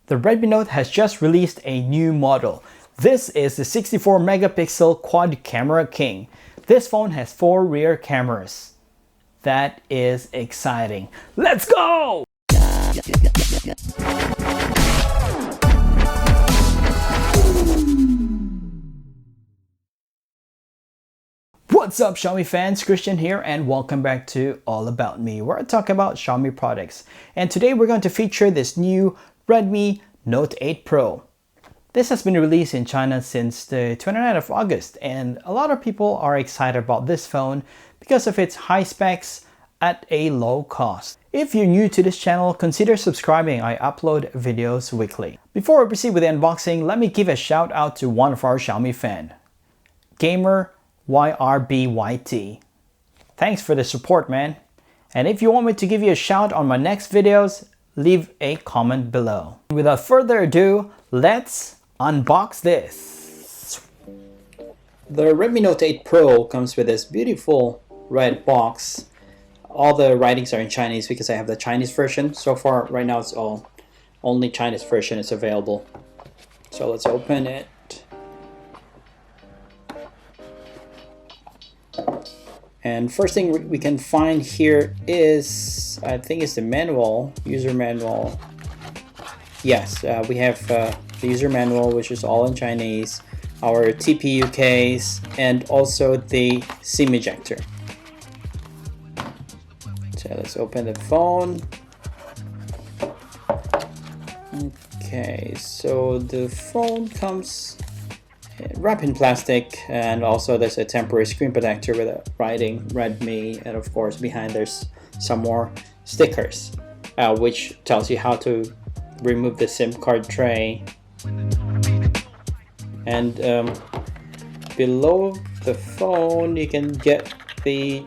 The Redmi Note has just released a new model. This is the 64 megapixel quad camera king. This phone has 4 rear cameras. That is exciting. Let's go! What's up Xiaomi fans, Christian here and welcome back to All About Me, where I talk about Xiaomi products. And today we're going to feature this new Redmi Note 8 Pro. This has been released in China since the 29th of August and a lot of people are excited about this phone because of its high specs at a low cost. If you're new to this channel, consider subscribing. I upload videos weekly. Before I proceed with the unboxing, let me give a shout out to one of our Xiaomi fans, Gamer YRBYT. Thanks for the support, man. And if you want me to give you a shout on my next videos, leave a comment below. Without further ado, let's unbox this. The Redmi Note 8 Pro comes with this beautiful red box. All the writings are in Chinese because I have the Chinese version. So far, right now it's only Chinese version is available. So let's open it. And first thing we can find here is, I think it's the manual, user manual. Yes, we have the user manual, which is all in Chinese, our TPU case, and also the SIM ejector. So let's open the phone. Okay, so the phone comes wrapped in plastic, and also there's a temporary screen protector with a writing Redmi, and of course behind there's some more stickers which tells you how to remove the SIM card tray. And below the phone you can get the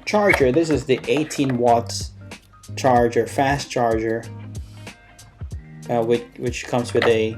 charger. This is the 18 watts charger, fast charger, which comes with a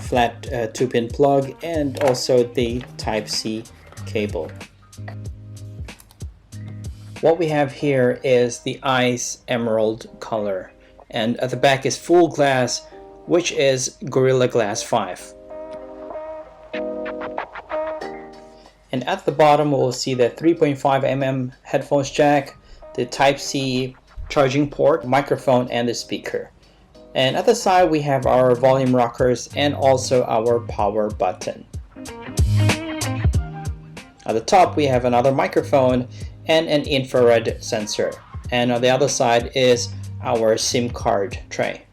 flat 2-pin plug and also the Type-C cable. What we have here is the ice emerald color, and at the back is full glass, which is Gorilla Glass 5. And at the bottom we'll see the 3.5mm headphones jack, the Type-C charging port, microphone, and the speaker. And at the side we have our volume rockers and also our power button. At the top we have another microphone and an infrared sensor. And on the other side is our SIM card tray.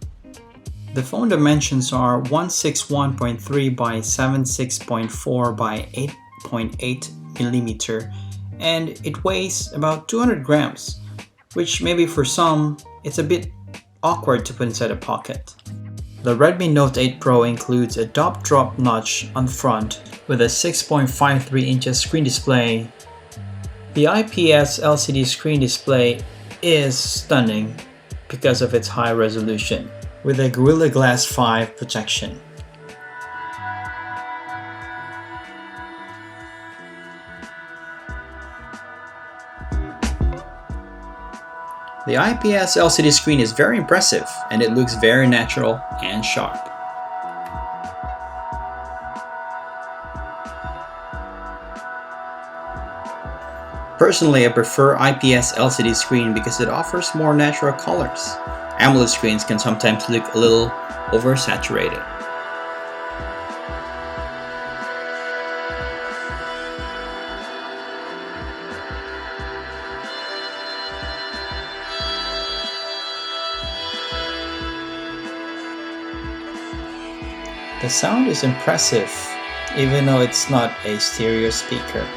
The phone dimensions are 161.3 by 76.4 by 8.8 millimeter, and it weighs about 200 grams, which maybe for some it's a bit awkward to put inside a pocket. The Redmi Note 8 Pro includes a drop notch on the front with a 6.53 inches screen display. The IPS LCD screen display is stunning because of its high resolution with a Gorilla Glass 5 protection. The IPS LCD screen is very impressive and it looks very natural and sharp. Personally, I prefer IPS LCD screen because it offers more natural colors. AMOLED screens can sometimes look a little oversaturated. The sound is impressive, even though it's not a stereo speaker.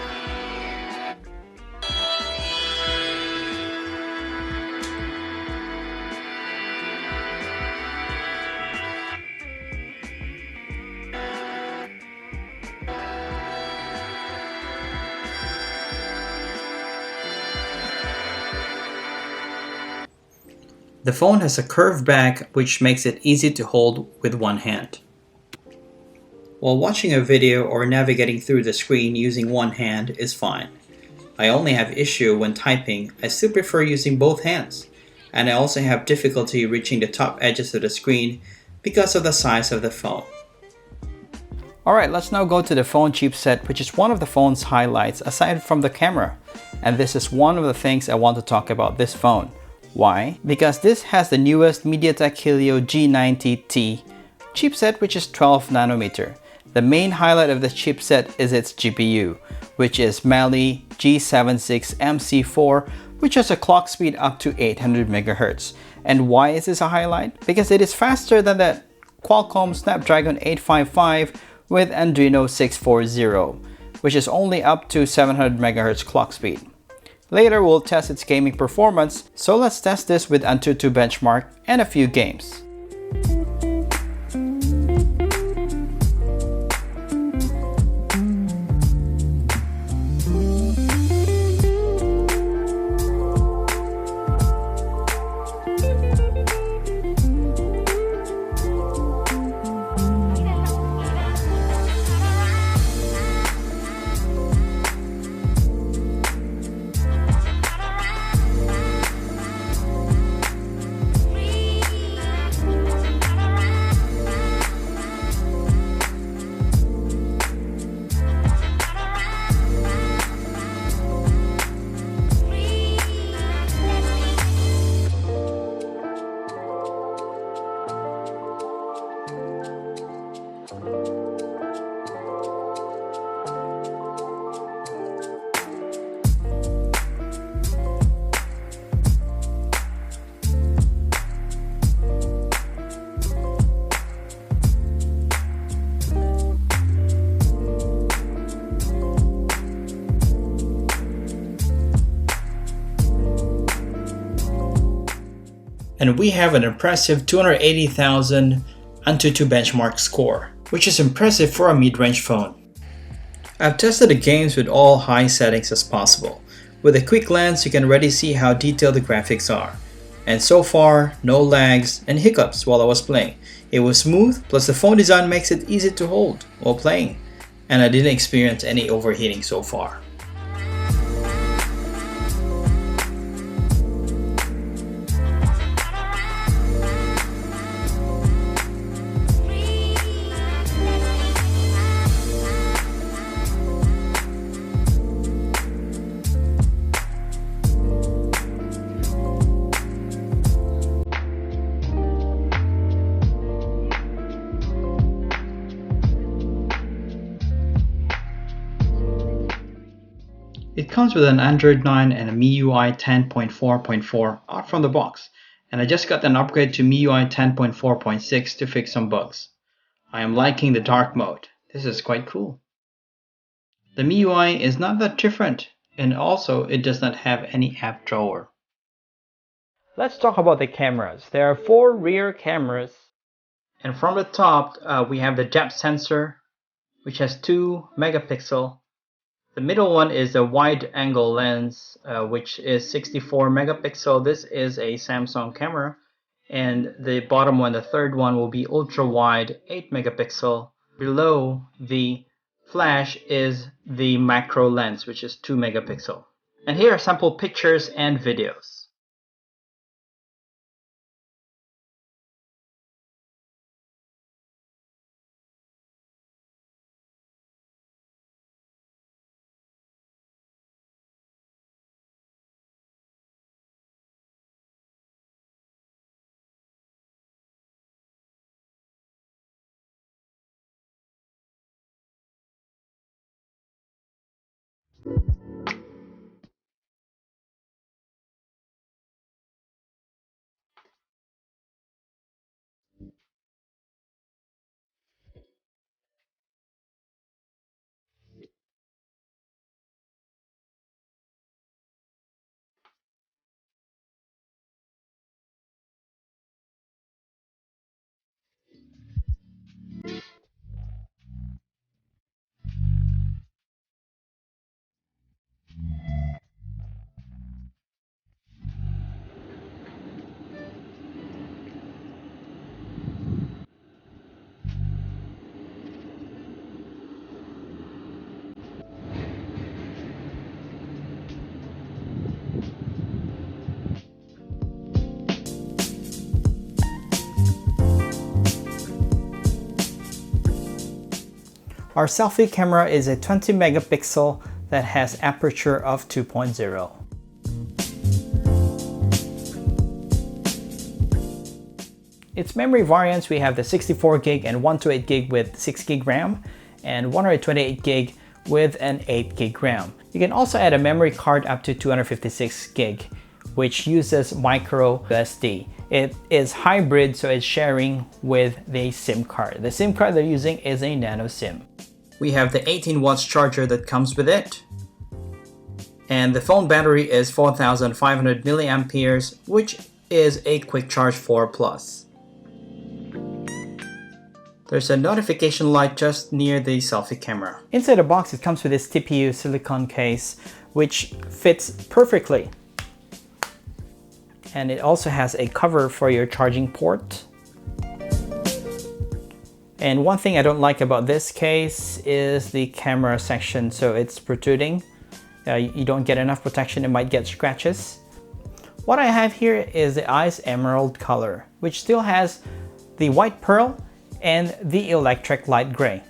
The phone has a curved back which makes it easy to hold with one hand. While watching a video or navigating through the screen using one hand is fine. I only have issue when typing. I still prefer using both hands. And I also have difficulty reaching the top edges of the screen because of the size of the phone. Alright, let's now go to the phone chipset, which is one of the phone's highlights aside from the camera. And this is one of the things I want to talk about this phone. Why? Because this has the newest MediaTek Helio G90T chipset, which is 12 nanometer. The main highlight of this chipset is its GPU, which is Mali G76MC4, which has a clock speed up to 800 MHz. And why is this a highlight? Because it is faster than the Qualcomm Snapdragon 855 with Adreno 640, which is only up to 700 MHz clock speed. Later we'll test its gaming performance, so let's test this with Antutu Benchmark and a few games. And we have an impressive 280,000 Antutu Benchmark score, which is impressive for a mid-range phone. I've tested the games with all high settings as possible. With a quick glance, you can already see how detailed the graphics are. And so far, no lags and hiccups while I was playing. It was smooth, plus the phone design makes it easy to hold while playing. And I didn't experience any overheating so far. It comes with an Android 9 and a MIUI 10.4.4 out from the box, and I just got an upgrade to MIUI 10.4.6 to fix some bugs. I am liking the dark mode. This is quite cool. The MIUI is not that different, and also it does not have any app drawer. Let's talk about the cameras. There are 4 rear cameras, and from the top we have the depth sensor, which has 2 megapixel. The middle one is a wide angle lens, which is 64 megapixel. This is a Samsung camera. And the bottom one, the third one, will be ultra wide 8 megapixel. Below the flash is the macro lens, which is 2 megapixel. And here are sample pictures and videos. Our selfie camera is a 20 megapixel that has aperture of 2.0. Its memory variants, we have the 64 gig and 128 gig with 6 gig RAM and 128 gig with an 8 gig RAM. You can also add a memory card up to 256 gig, which uses micro SD. It is hybrid, so it's sharing with the SIM card. The SIM card they're using is a nano SIM. We have the 18 watts charger that comes with it. And the phone battery is 4,500 milliamperes, which is a quick charge 4+. There's a notification light just near the selfie camera. Inside the box, it comes with this TPU silicone case, which fits perfectly. And it also has a cover for your charging port. And one thing I don't like about this case is the camera section, so it's protruding. You don't get enough protection, it might get scratches. What I have here is the ice emerald color, which still has the white pearl and the electric light gray.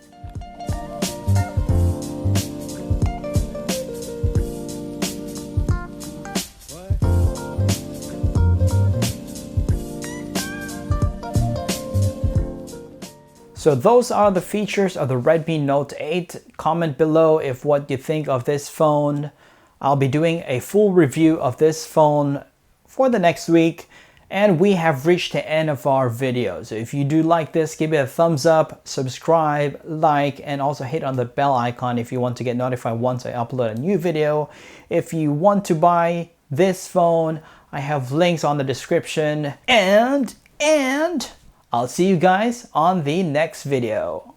So those are the features of the Redmi Note 8. Comment below if what you think of this phone. I'll be doing a full review of this phone for the next week. And we have reached the end of our video. So if you do like this, give it a thumbs up, subscribe, like, and also hit on the bell icon if you want to get notified once I upload a new video. If you want to buy this phone, I have links on the description. And I'll see you guys on the next video.